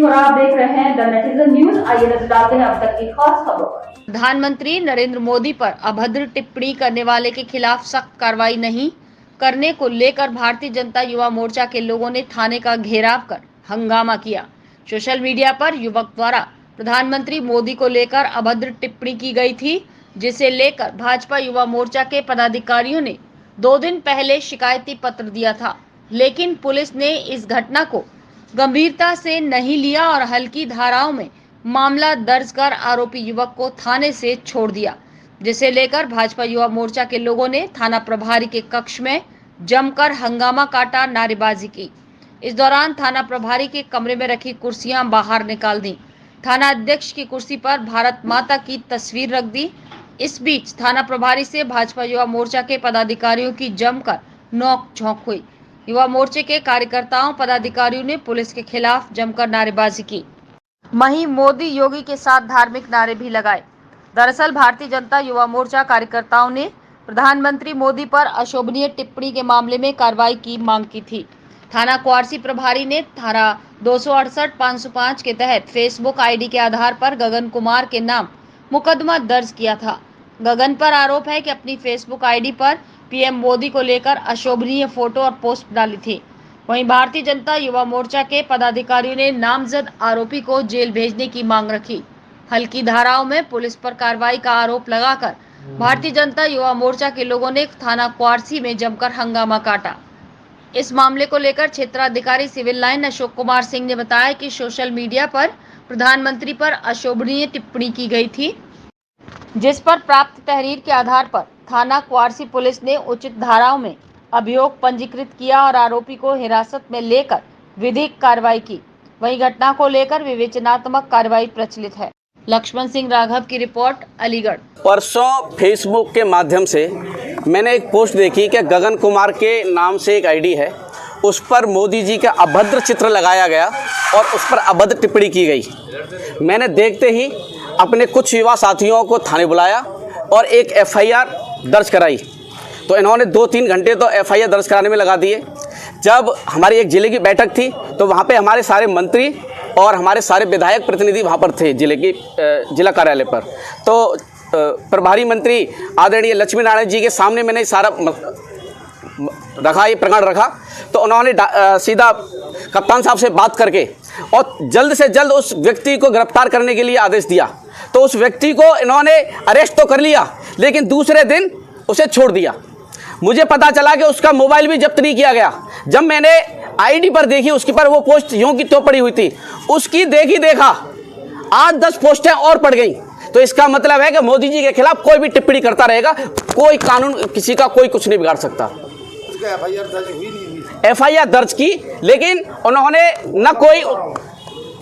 और आप देख रहे हैं द नेटिजन न्यूज। आइए नजर डालते हैं अब तक की खास खबरों पर। प्रधानमंत्री नरेंद्र मोदी पर अभद्र टिप्पणी करने वाले के खिलाफ सख्त कार्रवाई नहीं करने को लेकर भारतीय जनता युवा मोर्चा के लोगों ने थाने का घेराव कर हंगामा किया। सोशल मीडिया पर युवक द्वारा प्रधानमंत्री मोदी को लेकर अभद्र टिप्पणी की गई थी, जिसे लेकर भाजपा युवा मोर्चा के पदाधिकारियों ने 2 दिन पहले शिकायती पत्र दिया था, लेकिन पुलिस ने इस घटना को गंभीरता से नहीं लिया और हल्की धाराओं में मामला दर्ज कर आरोपी युवक को थाने से छोड़ दिया, जिसे लेकर भाजपा युवा मोर्चा के लोगों ने थाना प्रभारी के कक्ष में जमकर हंगामा काटा, नारेबाजी की। इस दौरान थाना प्रभारी के कमरे में रखी कुर्सियां बाहर निकाल दी। थाना अध्यक्ष की कुर्सी पर भारत माता की तस्वीर रख दी। इस बीच थाना प्रभारी से भाजपा युवा मोर्चा के पदाधिकारियों की जमकर नोक-झोंक हुई। युवा मोर्चे के कार्यकर्ताओं पदाधिकारियों ने पुलिस के खिलाफ जमकर नारेबाजी की। वहीं मोदी योगी के साथ धार्मिक नारे भी लगाए। दरअसल भारतीय जनता युवा मोर्चा कार्यकर्ताओं ने प्रधानमंत्री मोदी पर अशोभनीय टिप्पणी के मामले में कार्रवाई की मांग की थी। थाना क्वारसी प्रभारी ने धारा 268-505 के तहत फेसबुक आईडी के आधार पर गगन कुमार के नाम मुकदमा दर्ज किया था। गगन पर आरोप है कि अपनी फेसबुक आईडी पर पीएम मोदी को लेकर अशोभनीय फोटो और पोस्ट डाली थी। वहीं भारतीय जनता युवा मोर्चा के पदाधिकारियों ने नामजद आरोपी को जेल भेजने की मांग रखी। हल्की धाराओं में पुलिस पर कार्रवाई का आरोप लगाकर भारतीय जनता युवा मोर्चा के लोगों ने थाना क्वारसी में जमकर हंगामा काटा। इस मामले को लेकर क्षेत्राधिकारी सिविल लाइन अशोक कुमार सिंह ने बताया कि सोशल मीडिया पर प्रधानमंत्री पर अशोभनीय टिप्पणी की गई थी, जिस पर प्राप्त तहरीर के आधार पर थाना क्वारसी पुलिस ने उचित धाराओं में अभियोग पंजीकृत किया और आरोपी को हिरासत में लेकर विधिक कार्रवाई की। वहीं घटना को लेकर विवेचनात्मक कार्रवाई प्रचलित है। लक्ष्मण सिंह राघव की रिपोर्ट, अलीगढ़। परसों फेसबुक के माध्यम से मैंने एक पोस्ट देखी कि गगन कुमार के नाम से एक आईडी है, उस पर मोदी जी का अभद्र चित्र लगाया गया और उस पर अभद्र टिप्पणी की गई। मैंने देखते ही अपने कुछ युवा साथियों को थाने बुलाया और एक एफआईआर दर्ज कराई। तो इन्होंने 2-3 घंटे तो एफआईआर दर्ज कराने में लगा दिए। जब हमारी एक जिले की बैठक थी तो वहाँ पे हमारे सारे मंत्री और हमारे सारे विधायक प्रतिनिधि वहाँ पर थे जिला कार्यालय पर। तो प्रभारी मंत्री आदरणीय लक्ष्मी नारायण जी के सामने मैंने सारा रखा, ये प्रकरण रखा। तो उन्होंने सीधा कप्तान साहब से बात करके और जल्द से जल्द उस व्यक्ति को गिरफ्तार करने के लिए आदेश दिया। तो उस व्यक्ति को इन्होंने अरेस्ट तो कर लिया, लेकिन दूसरे दिन उसे छोड़ दिया। मुझे पता चला कि उसका मोबाइल भी जब्त नहीं किया गया। जब मैंने आईडी पर देखी, उसके पर वो पोस्ट यूं की तो पड़ी हुई थी, उसकी देखा 8-10 पोस्टें और पड़ गई। तो इसका मतलब है कि मोदी जी के खिलाफ कोई भी टिप्पणी करता रहेगा, कोई कानून किसी का कोई कुछ नहीं बिगाड़ सकता। एफआईआर दर्ज की, लेकिन उन्होंने न कोई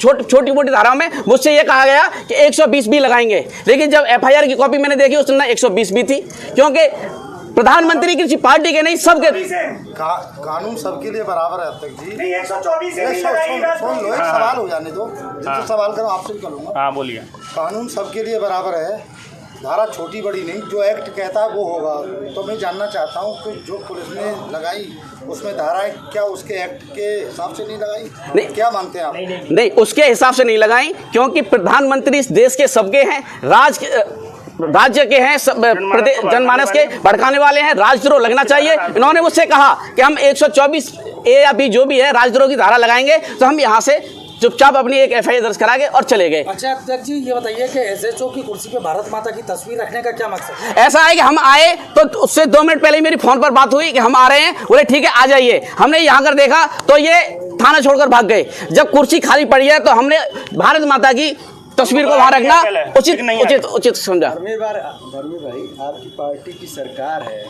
छोटी मोटी धाराओं में मुझसे ये कहा गया कि 120 भी लगाएंगे, लेकिन जब एफआईआर की कॉपी मैंने देखी उसमें 120 भी थी, क्योंकि प्रधानमंत्री किसी पार्टी के नहीं, सबके कानून सबके लिए बराबर है। अब तक जी नहीं 124 सुन लो, एक सवाल हो जाने दो। तो सवाल करो, आपसे भी करूँगा। हाँ बोलिए। कानून सबके लिए बराबर है, धारा छोटी बड़ी नहीं, जो एक्ट कहता है वो होगा। तो मैं जानना चाहता हूँ कि जो पुलिस ने लगाई उसमें धाराएं क्या उसके एक्ट के हिसाब से नहीं लगाई? नहीं, क्या मानते हैं आप? नहीं, उसके हिसाब से नहीं लगाई, क्योंकि प्रधानमंत्री इस देश के सबके हैं, राज्य के हैं, जनमानस के भड़काने वाले हैं, राजद्रोह लगना चाहिए। इन्होंने मुझसे कहा कि हम 124A या B जो भी है राजद्रोह की धारा लगाएंगे, तो हम यहाँ से चुपचाप अपनी एक एफआईआर दर्ज करा के और चले गए। अच्छा अध्यक्ष जी, ये बताइए कि एसएचओ की कुर्सी पे भारत माता की तस्वीर रखने का क्या मकसद है? ऐसा है कि हम आए तो उससे 2 मिनट पहले मेरी फोन पर बात हुई कि हम आ रहे हैं, बोले ठीक है आ जाइए। हमने यहाँ कर देखा तो ये थाना छोड़कर भाग गए। जब कुर्सी खाली पड़ी है तो हमने भारत माता की तस्वीर को वहाँ रखना उचित समझा। धर्मी भाई, आपकी पार्टी की सरकार है,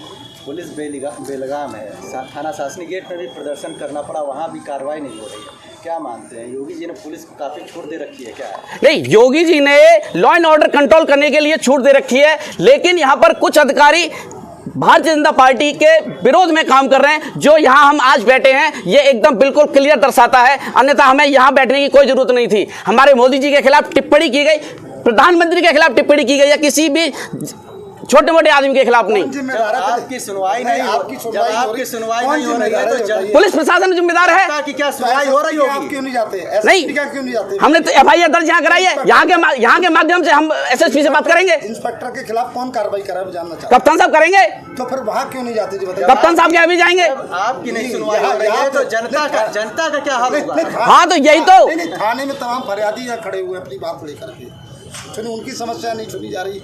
पुलिस बेलगाम है, थाना शासनिक गेट में भी प्रदर्शन करना पड़ा, वहाँ भी कार्रवाई नहीं हो रही है। क्या मानते हैं, योगी जी ने पुलिस को काफ़ी छूट दे रखी है क्या? नहीं, योगी जी ने लॉ एंड ऑर्डर कंट्रोल करने के लिए छूट दे रखी है, लेकिन यहाँ पर कुछ अधिकारी भारतीय जनता पार्टी के विरोध में काम कर रहे हैं। जो यहाँ हम आज बैठे हैं ये एकदम बिल्कुल क्लियर दर्शाता है, अन्यथा हमें यहाँ बैठने की कोई जरूरत नहीं थी। हमारे मोदी जी के खिलाफ टिप्पणी की गई, प्रधानमंत्री के खिलाफ टिप्पणी की गई या किसी भी छोटे मोटे आदमी के खिलाफ नहीं। जिम्मेदार है आपकी सुनवाई नहीं आपकी सुनवाई जब हो आपकी रही- सुनवाई कौन नहीं हो रही है तो जिम्मेदार है? पुलिस प्रशासन जिम्मेदार है कि क्या सुनवाई हो रही आप होगी? क्यों नहीं जाते? नहीं। SSP क्यों नहीं जाते? हमने तो FIR दर्ज यहाँ कराई है, यहाँ के माध्यम से हम SSP से बात करेंगे। इंस्पेक्टर के खिलाफ कौन कार्रवाई करा है मैं जानना चाहता कप्तान साहब करेंगे, हूं। तो फिर वहाँ क्यों नहीं जाते जी बताइए? कप्तान साहब के अभी जाएंगे। आपकी नहीं सुनवाई हो रही है तो जनता का क्या हाल होगा? हाँ तो यही तो नहीं, थाने में तमाम फरियादी यहाँ खड़े हुए हैं अपनी बात लेकर के, सुनी उनकी समस्या नहीं सुनी जा रही।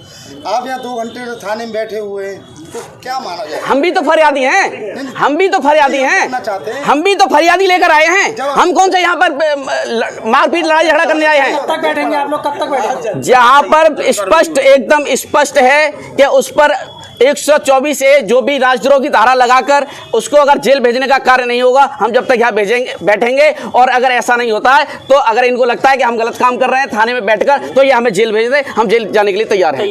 आप यहाँ 2 घंटे थाने में बैठे हुए हैं, तो क्या माना जाए? हम भी तो फरियादी हैं, हम भी तो फरियादी करना चाहते हैं, हैं। हम भी तो फरियादी लेकर आए हैं। हम कौन से यहाँ पर मारपीट लड़ाई झगड़ा करने आए हैं? कब तक बैठेंगे आप लोग, कब तक बैठेंगे? जहाँ पर स्पष्ट एकदम स्पष्ट है कि उस पर 124 ए जो भी राजद्रोह की धारा लगाकर उसको अगर जेल भेजने का कार्य नहीं होगा, हम जब तक यहाँ बैठेंगे। और अगर ऐसा नहीं होता है तो अगर इनको लगता है कि हम गलत काम कर रहे हैं थाने में बैठकर, तो ये हमें जेल भेज दे, हम जेल जाने के लिए तैयार हैं।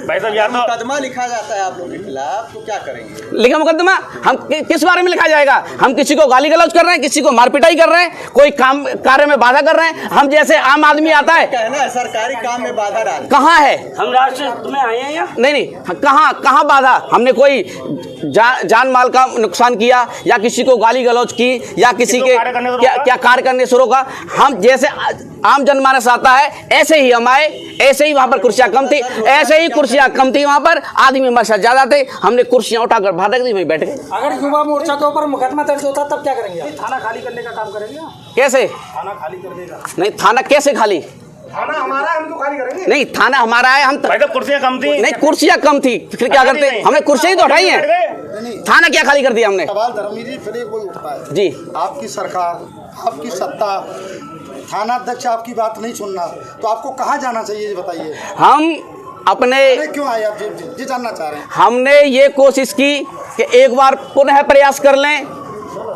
भाई साहब या तो मुकदमा लिखा जाता है आप लोगों के खिलाफ तो क्या करेंगे? लिखा मुकदमा हम किस बारे में लिखा जाएगा? हम किसी को गाली गलौज कर रहे हैं, किसी को मारपिटाई कर रहे हैं, कोई काम कार्य में बाधा कर रहे हैं? हम जैसे आम आदमी आता है, कहना है सरकारी काम में बाधा डाल। कहाँ है? हम राष्ट्र में आए हैं यहाँ। नहीं, कहाँ बाधा? हमने कोई जान माल का नुकसान किया या किसी को गाली गलौज की या किसी के क्या कार्य करने से रोका? हम जैसे आम जनमानस आता है ऐसे ही हम आए, ऐसे ही वहाँ पर कुर्सियाँ कम थी, ऐसे ही कुर्सियाँ कम थी, वहाँ पर आदमी हमारे साथ ज्यादा थे, हमने कुर्सियाँ उठाकर बाहर रख दी, वहीं बैठ गए। अगर युवा मोर्चा के ऊपर मुकदमा दर्ज होता तब क्या करेंगे? थाना खाली करने का काम करेंगे? कैसे? थाना खाली कर देगा। नहीं, थाना कैसे खाली? थाना हमारा है, हम तो खाली करेंगे। नहीं, थाना हमारा है, हम भाई साहब कुर्सियाँ कम थी। नहीं, कुर्सियाँ कम थी, फिर क्या करते? हमने कुर्सियाँ ही तो उठाई हैं, थाना क्या खाली कर दिया हमने? सवाल धर्मवीर जी फिर एक वही उठता है जी। आपकी सरकार, आपकी सत्ता, थाना अध्यक्ष आपकी बात नहीं सुनना, तो आपको कहाँ जाना चाहिए ये बताइए? हम अपने अरे क्यों आए आप ये जानना चाह रहे हैं? हमने ये कोशिश की कि एक बार पुनः प्रयास कर लें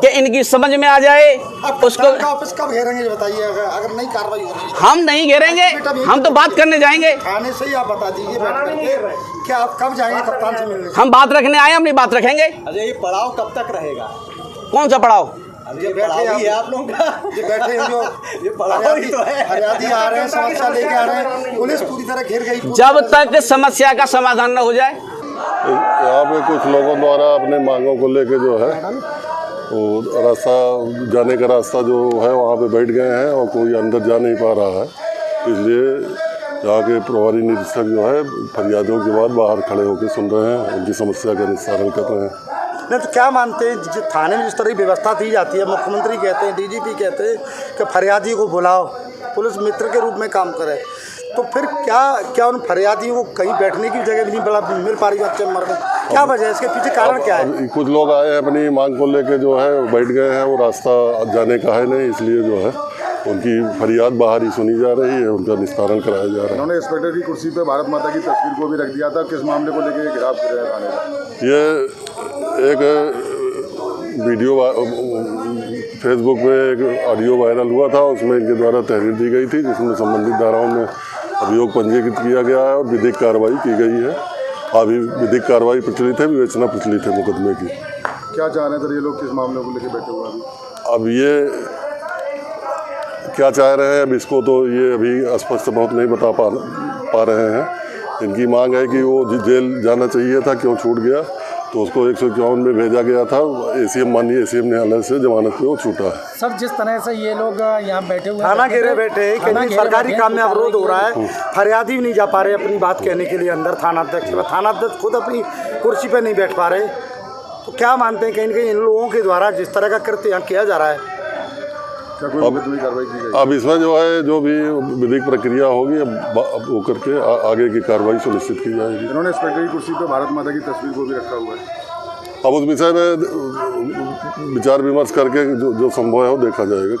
कि इनकी समझ में आ जाए। आप उसको कप्तान का ऑफिस कब घेरेंगे ये बताइए? अगर नहीं कार्रवाई हो रही है हम नहीं घेरेंगे, हम तो बात करने जाएंगे। थाने से ही आप बता दीजिए बैठ करके कि आप कब जाएंगे कप्तान से मिलने? हम बात रखने आए, अपनी बात रखेंगे। अजय ये पड़ाव कब तक रहेगा? कौन सा पड़ाव? अब ये पड़ाव ही है आप लोगों का। ये बैठे हैं जो ये पड़ाव ही तो है। फरियादी आ रहे हैं, समस्या लेके आ रहे हैं, पुलिस पूरी तरह घेर गई। जब तक समस्या का समाधान न हो जाए। यहाँ पे कुछ लोगों द्वारा अपने मांगों को लेके जो है वो रास्ता जाने का रास्ता जो है वहाँ पे बैठ गए हैं और कोई अंदर जा नहीं पा रहा है, इसलिए यहाँ के प्रभारी निरीक्षक जो है फरियादियों के बाद बाहर खड़े होकर सुन रहे हैं, उनकी समस्या का निस्तारण कर रहे हैं। नहीं तो क्या मानते हैं जो थाने में जिस तरह की व्यवस्था दी जाती है, मुख्यमंत्री कहते हैं, DGP कहते हैं कि फरियादी को बुलाओ, पुलिस मित्र के रूप में काम करे, तो फिर क्या उन फरियादियों को कहीं बैठने की जगह भी नहीं मिल पा रही? बच्चे मर गए, क्या वजह है? इसके पीछे कारण क्या है? कुछ लोग आए हैं अपनी मांग को लेके जो है बैठ गए हैं, वो रास्ता जाने का है नहीं, इसलिए जो है उनकी फरियाद बाहर ही सुनी जा रही है, उनका निस्तारण कराया जा रहा है। उन्होंने इंस्पेक्टर की कुर्सी पे भारत माता की तस्वीर को भी रख दिया था, किस मामले को लेकर गिरफ्तार कर रहे हैं थाने का? ये एक वीडियो फेसबुक पे एक ऑडियो वायरल हुआ था, उसमें इनके द्वारा तहरीर दी गई थी जिसमें संबंधित धाराओं में अभियोग पंजीकृत किया गया है और विधिक कार्रवाई की गई है। अभी विधिक कार्रवाई प्रचलित है, विवेचना प्रचलित है मुकदमे की। क्या चाह रहे थे ये लोग, किस मामले को लेकर बैठे हुए हैं? अब ये क्या चाह रहे हैं, अब इसको तो ये अभी स्पष्ट बहुत नहीं बता पा रहे हैं। इनकी मांग है कि वो जेल जाना चाहिए था, क्यों छूट गया, तो उसको 151 में भेजा गया था, माननीय ACM न्यायालय से जमानत पे वो छूटा है। सर जिस तरह से ये लोग यहाँ बैठे हुए थाना घेरे बैठे हैं, कहीं सरकारी काम में अवरोध हो रहा है, फरियादी भी नहीं जा पा रहे अपनी बात कहने के लिए अंदर थाना अध्यक्ष खुद अपनी कुर्सी पे नहीं बैठ पा रहे, तो क्या मानते हैं कहीं ना कहीं इन लोगों के द्वारा जिस तरह का कृत्य यहाँ किया जा रहा है, क्या कोई मुकदमे कार्रवाई की गई? अब इसमें जो है जो भी विधिक प्रक्रिया होगी अब वो करके आगे की कार्रवाई सुनिश्चित की जाएगी। इन्होंने इंस्पेक्टर की कुर्सी पे भारत माता की तस्वीर को भी रखा हुआ है। अब उस विषय में विचार विमर्श करके जो संभव है वो देखा जाएगा।